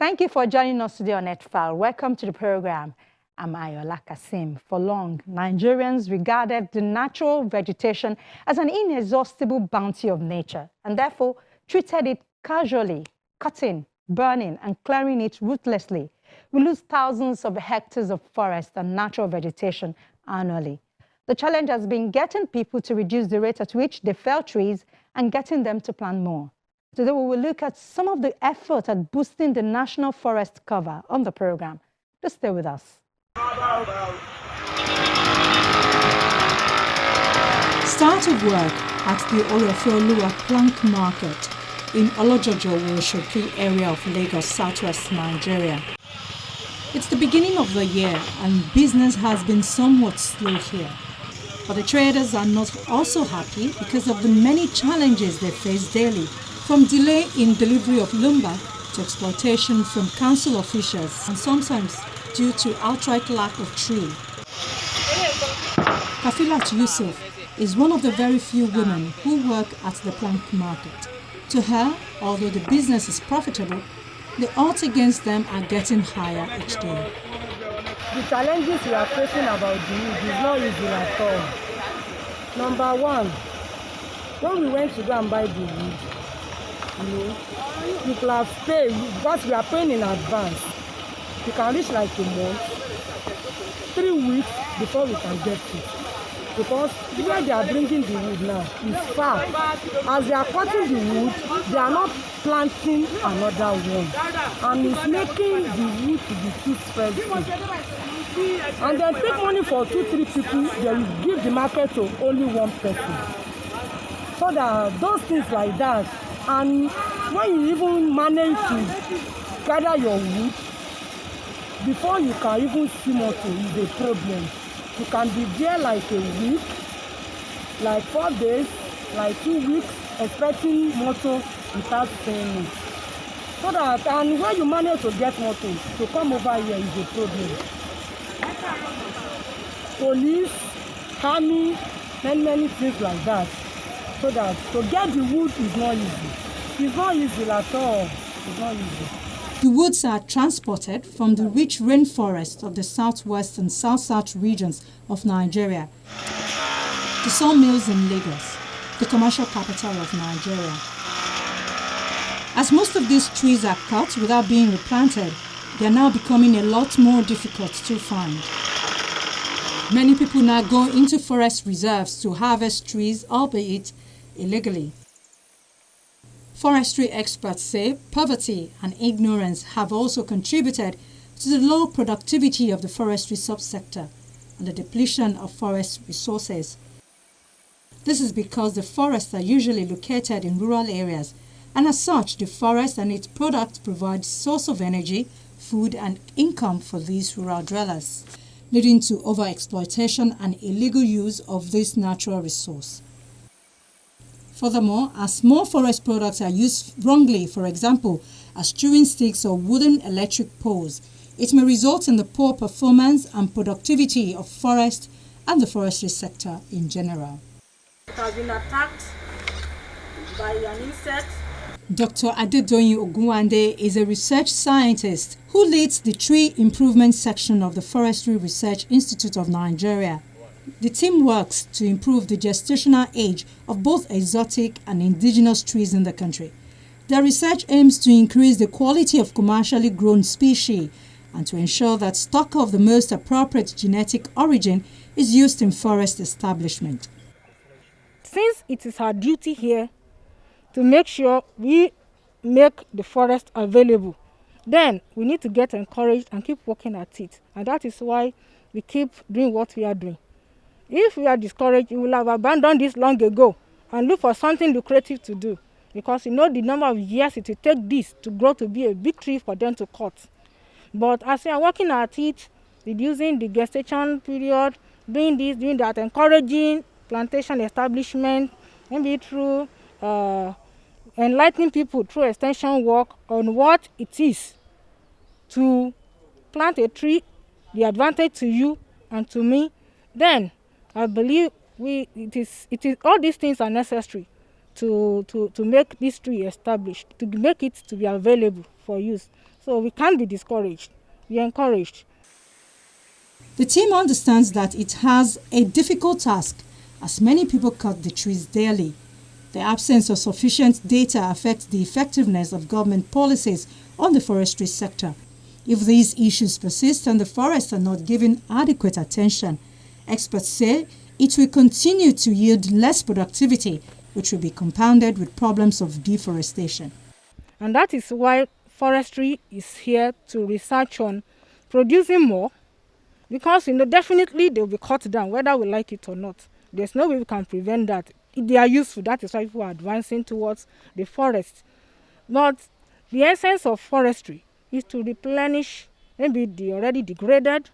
Thank you for joining us today on NetFile. Welcome to the program. I'm Ayola Kasim. For long, Nigerians regarded the natural vegetation as an inexhaustible bounty of nature and therefore treated it casually, cutting, burning, and clearing it ruthlessly. We lose thousands of hectares of forest and natural vegetation annually. The challenge has been getting people to reduce the rate at which they fell trees and getting them to plant more. Today, we will look at some of the effort at boosting the national forest cover on the program. Just stay with us. Start of work at the Olofeoluwa Plank Market in Olojojo Woshoki area of Lagos, southwest Nigeria. It's the beginning of the year and business has been somewhat slow here. But the traders are not also happy because of the many challenges they face daily, from delay in delivery of lumber to exploitation from council officials and sometimes due to outright lack of tree. Kafilat Yusuf is one of the very few women who work at the plank market. To her, although the business is profitable, the odds against them are getting higher each day. The challenges we are facing about the wood is not easy at all. Number one, when we went to go and buy the wood, you could have paid, because we are paying in advance. You can reach like a month, 3 weeks before we can get it. Because where they are bringing the wood now is far. As they are cutting the wood, they are not planting another one. And it's making the wood to be too expensive. And then take money for 2-3 people, they will give the market to only one person. So that those things like that. And when you even manage to gather your wood, before you can even see motor is a problem. You can be there like a week, like 4 days, like 2 weeks, expecting motor without seeing it. So that, and when you manage to get motor to come over here is a problem. Police, army, many things like that. So that to get the wood is not easy. It's not easy at all. It's not easy. The woods are transported from the rich rainforest of the southwest and south-south regions of Nigeria to sawmills in Lagos, the commercial capital of Nigeria. As most of these trees are cut without being replanted, they are now becoming a lot more difficult to find. Many people now go into forest reserves to harvest trees, albeit illegally. Forestry experts say poverty and ignorance have also contributed to the low productivity of the forestry subsector and the depletion of forest resources. This is because the forests are usually located in rural areas, and as such, the forest and its products provide source of energy, food and income for these rural dwellers, leading to overexploitation and illegal use of this natural resource. Furthermore, as more forest products are used wrongly, for example, as chewing sticks or wooden electric poles, it may result in the poor performance and productivity of forest and the forestry sector in general. It has been attacked by an insect. Dr. Adedoyin Ogunwande is a research scientist who leads the Tree Improvement Section of the Forestry Research Institute of Nigeria. The team works to improve the gestational age of both exotic and indigenous trees in the country. Their research aims to increase the quality of commercially grown species and to ensure that stock of the most appropriate genetic origin is used in forest establishment. Since it is our duty here to make sure we make the forest available, then we need to get encouraged and keep working at it. And that is why we keep doing what we are doing. If we are discouraged, we will have abandoned this long ago and look for something lucrative to do, because you know the number of years it will take this to grow to be a big tree for them to cut. But as we are working at it, reducing the gestation period, doing this, doing that, encouraging plantation establishment, maybe through enlightening people through extension work on what it is to plant a tree, the advantage to you and to me, then I believe it is all these things are necessary to make this tree established, to make it to be available for use. So we can't be discouraged. We are encouraged. The team understands that it has a difficult task as many people cut the trees daily. The absence of sufficient data affects the effectiveness of government policies on the forestry sector. If these issues persist and the forests are not given adequate attention, experts say it will continue to yield less productivity, which will be compounded with problems of deforestation. And that is why forestry is here to research on producing more, because definitely they will be cut down whether we like it or not. There's no way we can prevent that. They are useful. That is why people are advancing towards the forest. But the essence of forestry is to replenish maybe the already degraded,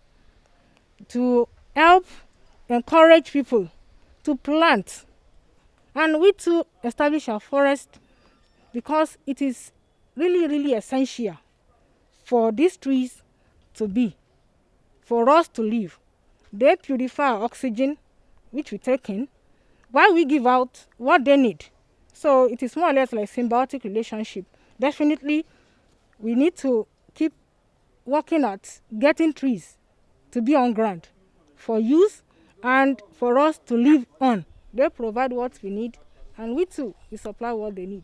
to help encourage people to plant, and we to establish a forest, because it is really, really essential for these trees to be, for us to live. They purify our oxygen, which we take in, while we give out what they need. So it is more or less like symbiotic relationship. Definitely, we need to keep working at getting trees to be on ground for use and for us to live on. They provide what we need, and we too, we supply what they need.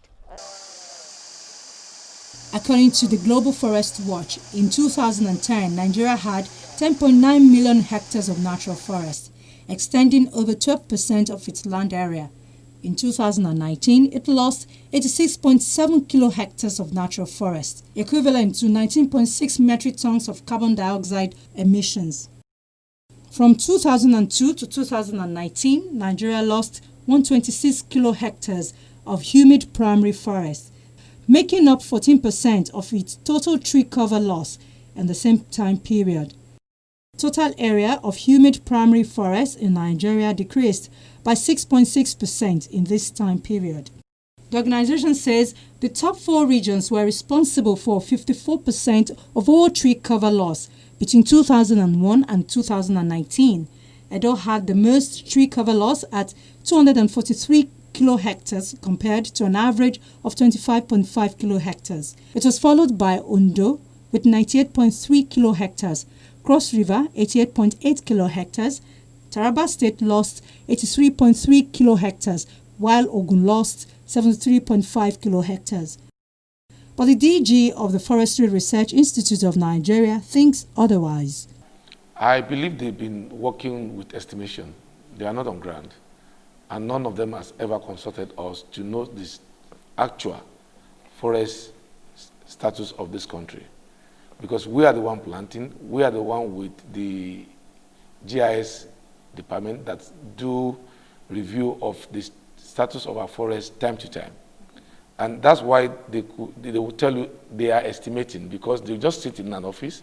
According to the Global Forest Watch, in 2010, Nigeria had 10.9 million hectares of natural forest, extending over 12% of its land area. In 2019, it lost 86.7 kilohectares of natural forest, equivalent to 19.6 metric tons of carbon dioxide emissions. From 2002 to 2019, Nigeria lost 126 kilohectares of humid primary forest, making up 14% of its total tree cover loss in the same time period. Total area of humid primary forest in Nigeria decreased by 6.6% in this time period. The organization says the top 4 regions were responsible for 54% of all tree cover loss between 2001 and 2019. Edo had the most tree cover loss at 243 kilohectares compared to an average of 25.5 kilohectares. It was followed by Ondo with 98.3 kilohectares, Cross River 88.8 kilohectares, Taraba State lost 83.3 kilohectares, while Ogun lost 73.5 kilohectares. But the DG of the Forestry Research Institute of Nigeria thinks otherwise. I believe they've been working with estimation. They are not on ground. And none of them has ever consulted us to know this actual forest status of this country. Because we are the one planting, we are the one with the GIS department that do review of the status of our forest time to time. And that's why they will tell you they are estimating, because they just sit in an office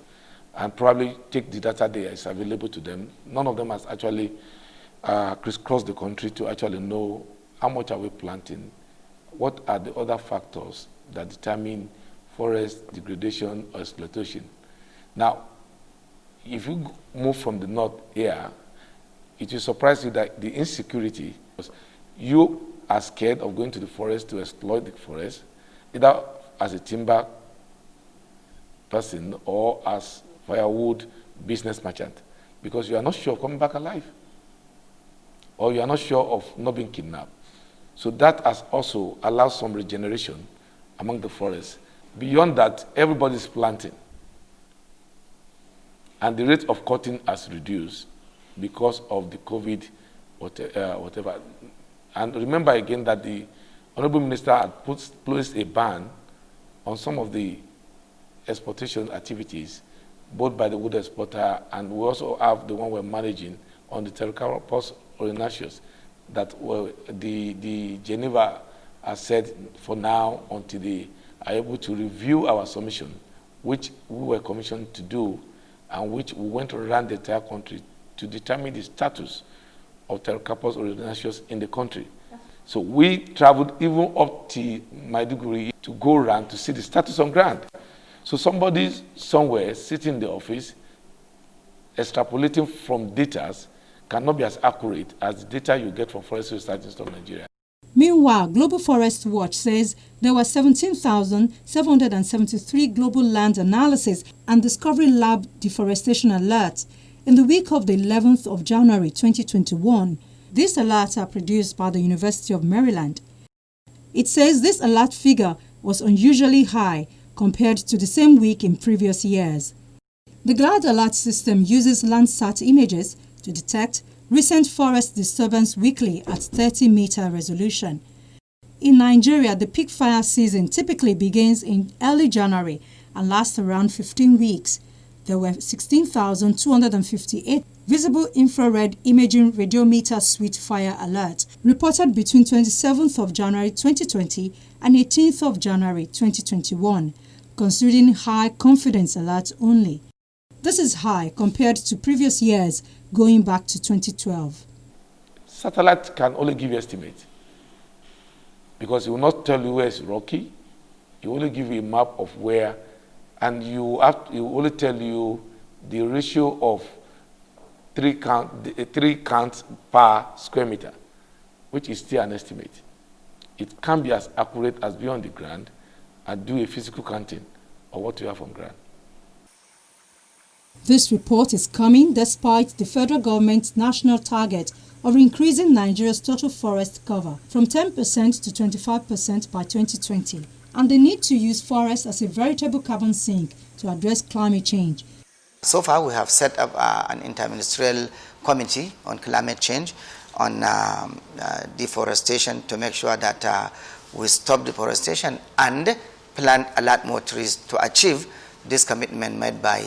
and probably take the data that is available to them. None of them has actually crisscrossed the country to actually know how much are we planting, what are the other factors that determine forest degradation or exploitation. Now, if you move from the north here, it will surprise you that the insecurity, you are scared of going to the forest to exploit the forest, either as a timber person or as firewood business merchant, because you are not sure of coming back alive, or you are not sure of not being kidnapped. So that has also allowed some regeneration among the forests. Beyond that, everybody is planting. And the rate of cutting has reduced because of the COVID, whatever. And remember again that the Honorable Minister had placed a ban on some of the exploitation activities, both by the wood exporter, and we also have the one we're managing on the Pterocarpus ornithosus, that the Geneva has said for now until they are able to review our submission, which we were commissioned to do, and which we went around the entire country to determine the status of Pterocarpus ornithosus in the country. So we traveled even up to Maiduguri to go around to see the status on ground. So somebody somewhere sitting in the office extrapolating from data cannot be as accurate as the data you get from Forestry Research Institute of Nigeria. Meanwhile, Global Forest Watch says there were 17,773 global land analysis and Discovery Lab deforestation alerts in the week of the 11th of January 2021. These alerts are produced by the University of Maryland. It says this alert figure was unusually high compared to the same week in previous years. The GLAD alert system uses Landsat images to detect recent forest disturbance weekly at 30-meter resolution. In Nigeria, the peak fire season typically begins in early January and lasts around 15 weeks. There were 16,258 visible infrared imaging radiometer suite fire alerts reported between 27th of January 2020 and 18th of January 2021, considering high confidence alerts only. This is high compared to previous years going back to 2012. Satellite can only give you estimate because it will not tell you where it's rocky. It will only give you a map of where, and it will only tell you the ratio of three counts per square meter, which is still an estimate. It can't be as accurate as being on the ground and do a physical counting of what you have on ground. This report is coming despite the federal government's national target of increasing Nigeria's total forest cover from 10% to 25% by 2020, and the need to use forests as a veritable carbon sink to address climate change. So far, we have set up an interministerial committee on climate change, on deforestation, to make sure that we stop deforestation and plant a lot more trees to achieve this commitment made by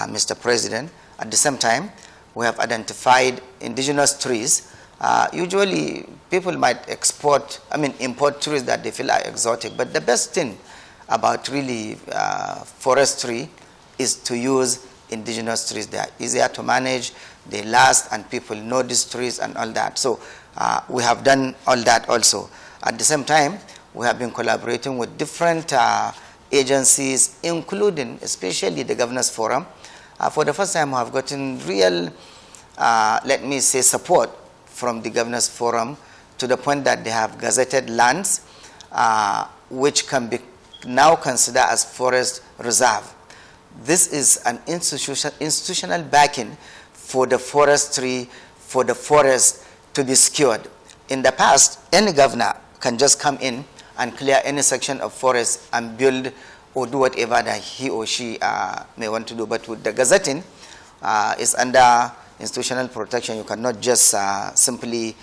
Mr. President. At the same time, we have identified indigenous trees. Usually, people might import trees that they feel are exotic, but the best thing about really forestry is to use indigenous trees. They are easier to manage, they last, and people know these trees and all that. So we have done all that also. At the same time, we have been collaborating with different agencies, including especially the Governors Forum. For the first time, we have gotten real, let me say, support from the Governors Forum to the point that they have gazetted lands which can be now considered as forest reserve. This is an institutional backing for the forestry, for the forest to be secured. In the past, any governor can just come in and clear any section of forest and build or do whatever that he or she may want to do. But with the gazetting, it's under institutional protection. You cannot just simply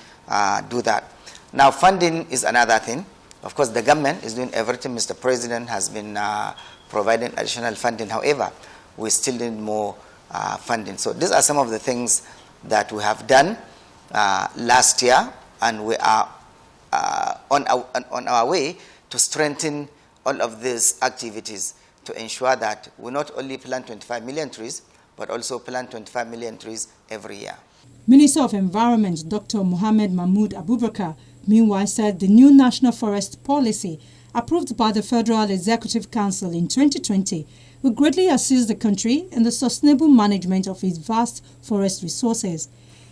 do that. Now, funding is another thing. Of course, the government is doing everything. Mr. President has been providing additional funding. However, we still need more funding. So these are some of the things that we have done last year, and we are on our way to strengthen all of these activities to ensure that we not only plant 25 million trees, but also plant 25 million trees every year. Minister of Environment Dr. Mohammed Mahmoud Abubakar meanwhile said the new National Forest Policy approved by the Federal Executive Council in 2020 will greatly assist the country in the sustainable management of its vast forest resources.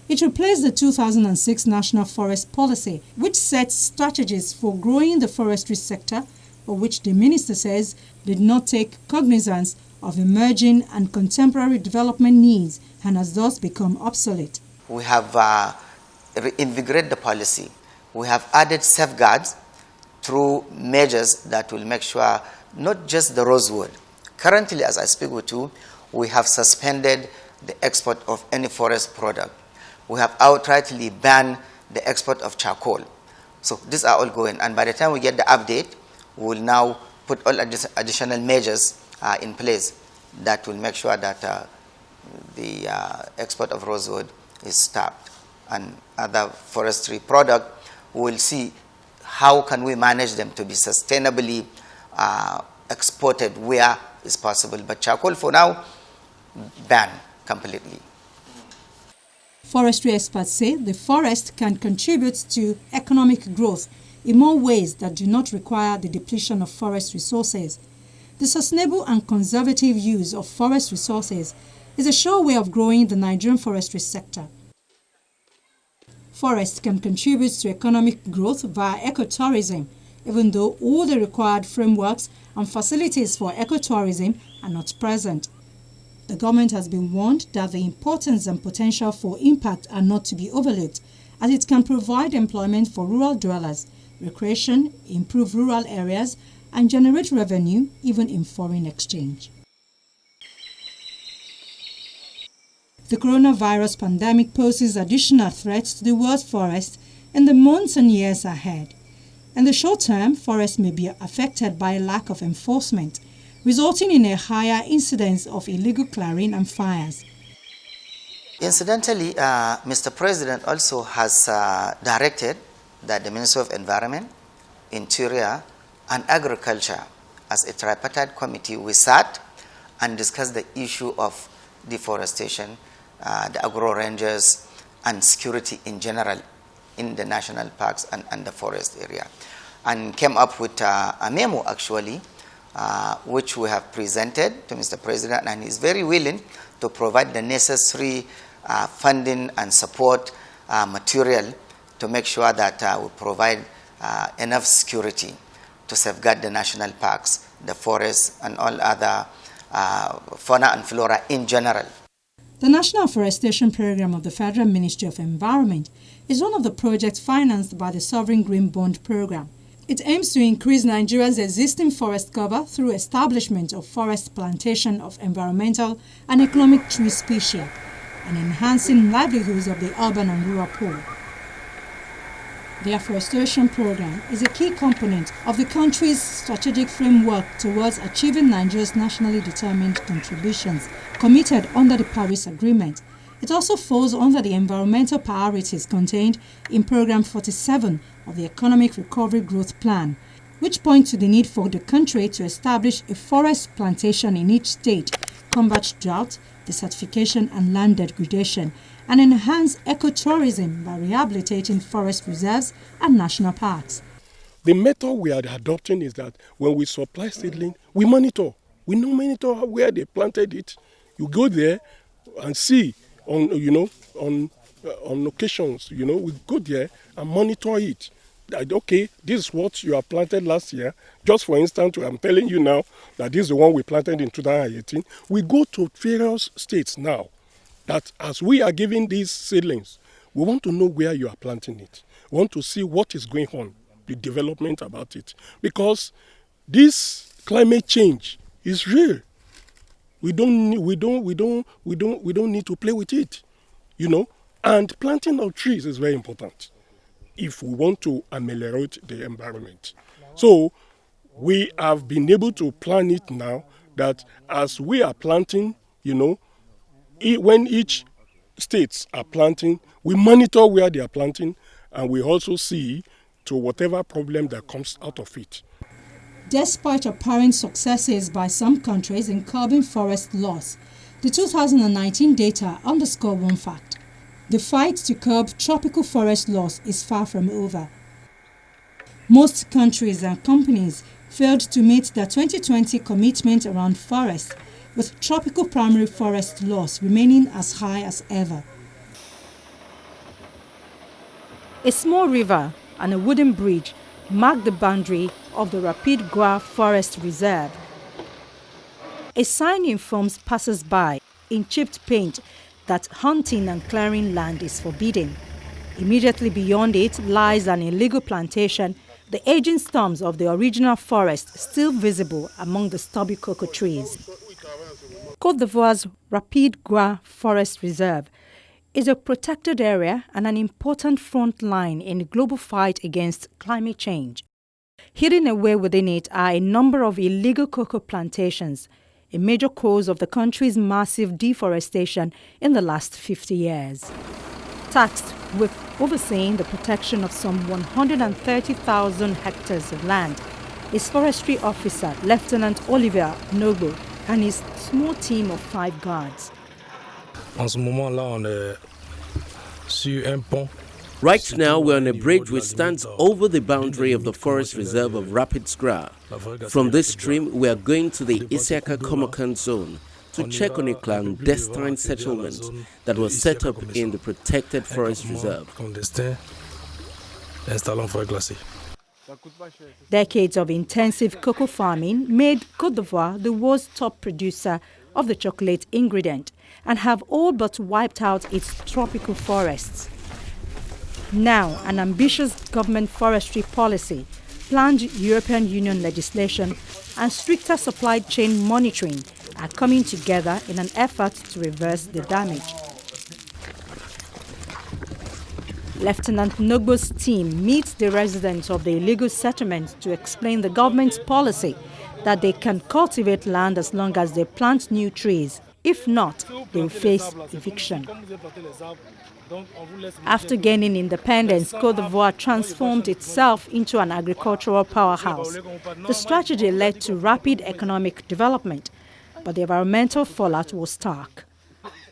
It replaced the 2006 National Forest Policy, which sets strategies for growing the forestry sector, but which the minister says did not take cognizance of emerging and contemporary development needs and has thus become obsolete. We have reinvigorated the policy. We have added safeguards through measures that will make sure not just the rosewood. Currently, as I speak with you, we have suspended the export of any forest product. We have outrightly banned the export of charcoal. So these are all going, and by the time we get the update, we will now put all additional measures in place that will make sure that the export of rosewood is stopped. And other forestry product, we will see how can we manage them to be sustainably exported where is possible. But charcoal for now, banned completely. Forestry experts say the forest can contribute to economic growth in more ways that do not require the depletion of forest resources. The sustainable and conservative use of forest resources is a sure way of growing the Nigerian forestry sector. forests can contribute to economic growth via ecotourism, even though all the required frameworks and facilities for ecotourism are not present. The government has been warned that the importance and potential for impact are not to be overlooked, as it can provide employment for rural dwellers, recreation, improve rural areas, and generate revenue even in foreign exchange. The coronavirus pandemic poses additional threats to the world's forests in the months and years ahead. In the short term, forests may be affected by a lack of enforcement, resulting in a higher incidence of illegal clearing and fires. Incidentally, Mr. President also has directed that the Ministry of Environment, Interior, and Agriculture, as a tripartite committee, we sat and discussed the issue of deforestation, the agro rangers, and security in general in the national parks and the forest area, and came up with a memo actually, which we have presented to Mr. President, and he's very willing to provide the necessary funding and support material to make sure that we provide enough security to safeguard the national parks, the forests, and all other fauna and flora in general. The National Forestation Program of the Federal Ministry of Environment is one of the projects financed by the Sovereign Green Bond Program. It aims to increase Nigeria's existing forest cover through establishment of forest plantation of environmental and economic tree species and enhancing livelihoods of the urban and rural poor. The afforestation program is a key component of the country's strategic framework towards achieving Nigeria's nationally determined contributions committed under the Paris Agreement. It also falls under the environmental priorities contained in Program 47 of the Economic Recovery Growth Plan, which point to the need for the country to establish a forest plantation in each state, combat drought, desertification and land degradation, and enhance ecotourism by rehabilitating forest reserves and national parks. The method we are adopting is that when we supply seedling, we monitor. We monitor where they planted it. You go there and see on occasions, we go there and monitor it. That, okay, this is what you have planted last year. Just for instance, I'm telling you now that this is the one we planted in 2018. We go to various states now that as we are giving these seedlings, we want to know where you are planting it. We want to see what is going on, the development about it. Because this climate change is real. We don't need to play with it, And planting of trees is very important if we want to ameliorate the environment. So we have been able to plan it now that as we are planting, when each states are planting, we monitor where they are planting, and we also see to whatever problem that comes out of it. Despite apparent successes by some countries in curbing forest loss, the 2019 data underscore one fact. The fight to curb tropical forest loss is far from over. Most countries and companies failed to meet their 2020 commitment around forests, with tropical primary forest loss remaining as high as ever. A small river and a wooden bridge mark the boundary of the Rapid Gwa Forest Reserve. A sign informs passers-by in chipped paint that hunting and clearing land is forbidden. Immediately beyond it lies an illegal plantation, the aging stumps of the original forest still visible among the stubby cocoa trees. Côte d'Ivoire's Rapid Gwa Forest Reserve is a protected area and an important front line in the global fight against climate change. Hidden away within it are a number of illegal cocoa plantations, a major cause of the country's massive deforestation in the last 50 years. Tasked with overseeing the protection of some 130,000 hectares of land, his forestry officer, Lieutenant Olivier Nogo, and his small team of 5 guards. Right now, we're on a bridge which stands over the boundary of the forest reserve of Rapid Gwa. From this stream, we are going to the Isiaka Komokan zone, to check on a clandestine settlement that was set up in the protected forest reserve. Decades of intensive cocoa farming made Côte d'Ivoire the world's top producer of the chocolate ingredient and have all but wiped out its tropical forests. Now, an ambitious government forestry policy, planned European Union legislation and stricter supply chain monitoring are coming together in an effort to reverse the damage. Lieutenant Nogbo's team meets the residents of the illegal settlement to explain the government's policy that they can cultivate land as long as they plant new trees. If not, they will face eviction. After gaining independence, Côte d'Ivoire transformed itself into an agricultural powerhouse. The strategy led to rapid economic development, but the environmental fallout was stark.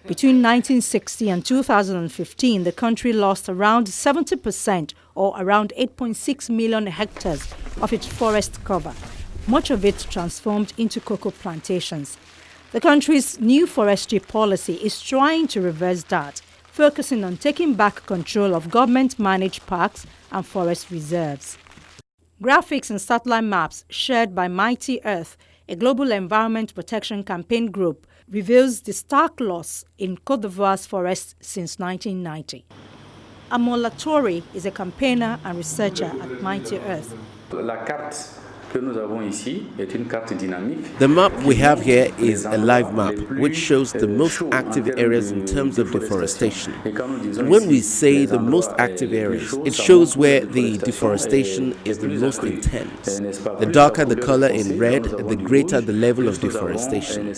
Between 1960 and 2015, the country lost around 70% or around 8.6 million hectares of its forest cover, much of it transformed into cocoa plantations. The country's new forestry policy is trying to reverse that, focusing on taking back control of government-managed parks and forest reserves. Graphics and satellite maps shared by Mighty Earth, a global environment protection campaign group, reveals the stark loss in Côte d'Ivoire's forests since 1990. Amola Tori is a campaigner and researcher at Mighty Earth. The map we have here is a live map which shows the most active areas in terms of deforestation. And when we say the most active areas, it shows where the deforestation is the most intense. The darker the color in red, the greater the level of deforestation.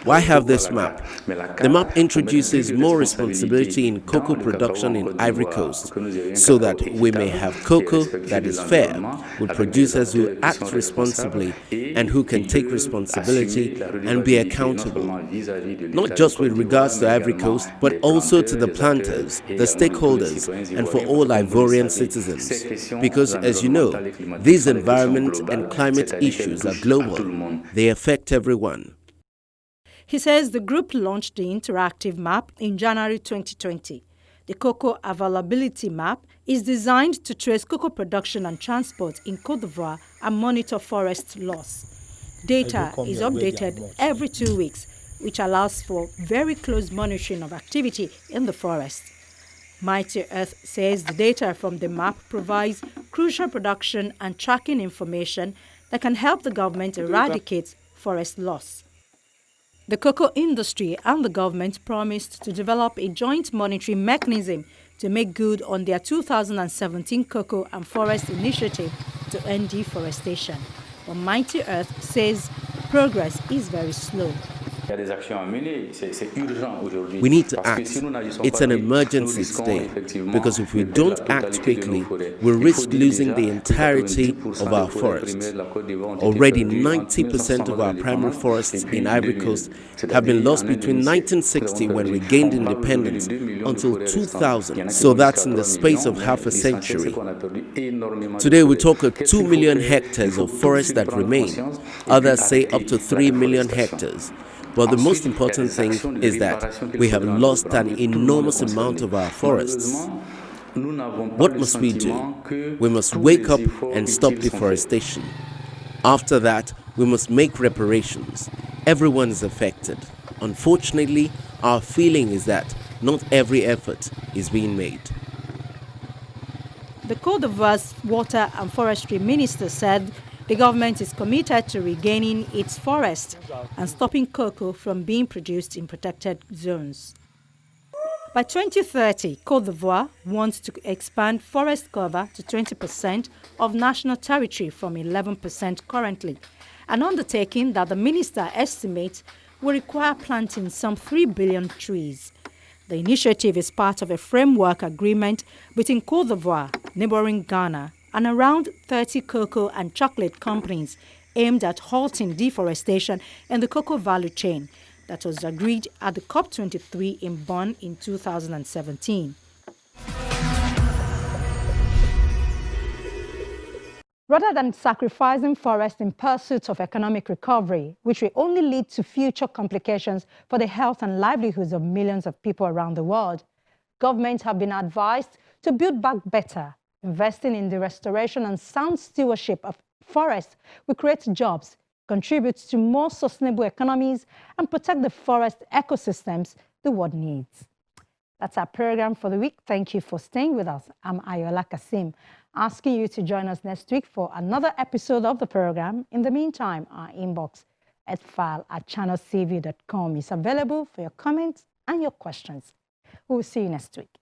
Why have this map? The map introduces more responsibility in cocoa production in Ivory Coast so that we may have cocoa that is fair, with producers who act responsibly and who can take responsibility and be accountable, not just with regards to Ivory Coast, but also to the planters, the stakeholders, and for all Ivorian citizens. Because, as you know, these environment and climate issues are global. They affect everyone. He says the group launched the interactive map in January 2020. The Cocoa Availability Map is designed to trace cocoa production and transport in Côte d'Ivoire and monitor forest loss. Data is updated every 2 weeks, which allows for very close monitoring of activity in the forest. Mighty Earth says the data from the map provides crucial production and tracking information that can help the government eradicate forest loss. The cocoa industry and the government promised to develop a joint monitoring mechanism to make good on their 2017 Cocoa and Forest Initiative to end deforestation. But Mighty Earth says progress is very slow. We need to act. It's an emergency today, because if we don't act quickly, we risk losing the entirety of our forests. Already 90% of our primary forests in Ivory Coast have been lost between 1960, when we gained independence, until 2000. So that's in the space of half a century. Today we talk of 2 million hectares of forest that remain. Others say up to 3 million hectares. But the most important thing is that we have lost an enormous amount of our forests. What must we do? We must wake up and stop deforestation. After that, we must make reparations. Everyone is affected. Unfortunately, our feeling is that not every effort is being made. The Côte d'Ivoire's Water and Forestry Minister said the government is committed to regaining its forest and stopping cocoa from being produced in protected zones. By 2030, Côte d'Ivoire wants to expand forest cover to 20% of national territory from 11% currently, an undertaking that the minister estimates will require planting some 3 billion trees. The initiative is part of a framework agreement between Côte d'Ivoire, neighboring Ghana, and around 30 cocoa and chocolate companies aimed at halting deforestation in the cocoa value chain that was agreed at the COP23 in Bonn in 2017. Rather than sacrificing forests in pursuit of economic recovery, which will only lead to future complications for the health and livelihoods of millions of people around the world, governments have been advised to build back better. Investing in the restoration and sound stewardship of forests will create jobs, contribute to more sustainable economies, and protect the forest ecosystems the world needs. That's our program for the week. Thank you for staying with us. I'm Ayola Kasim, asking you to join us next week for another episode of the program. In the meantime, our inbox at file@channelcv.com is available for your comments and your questions. We'll see you next week.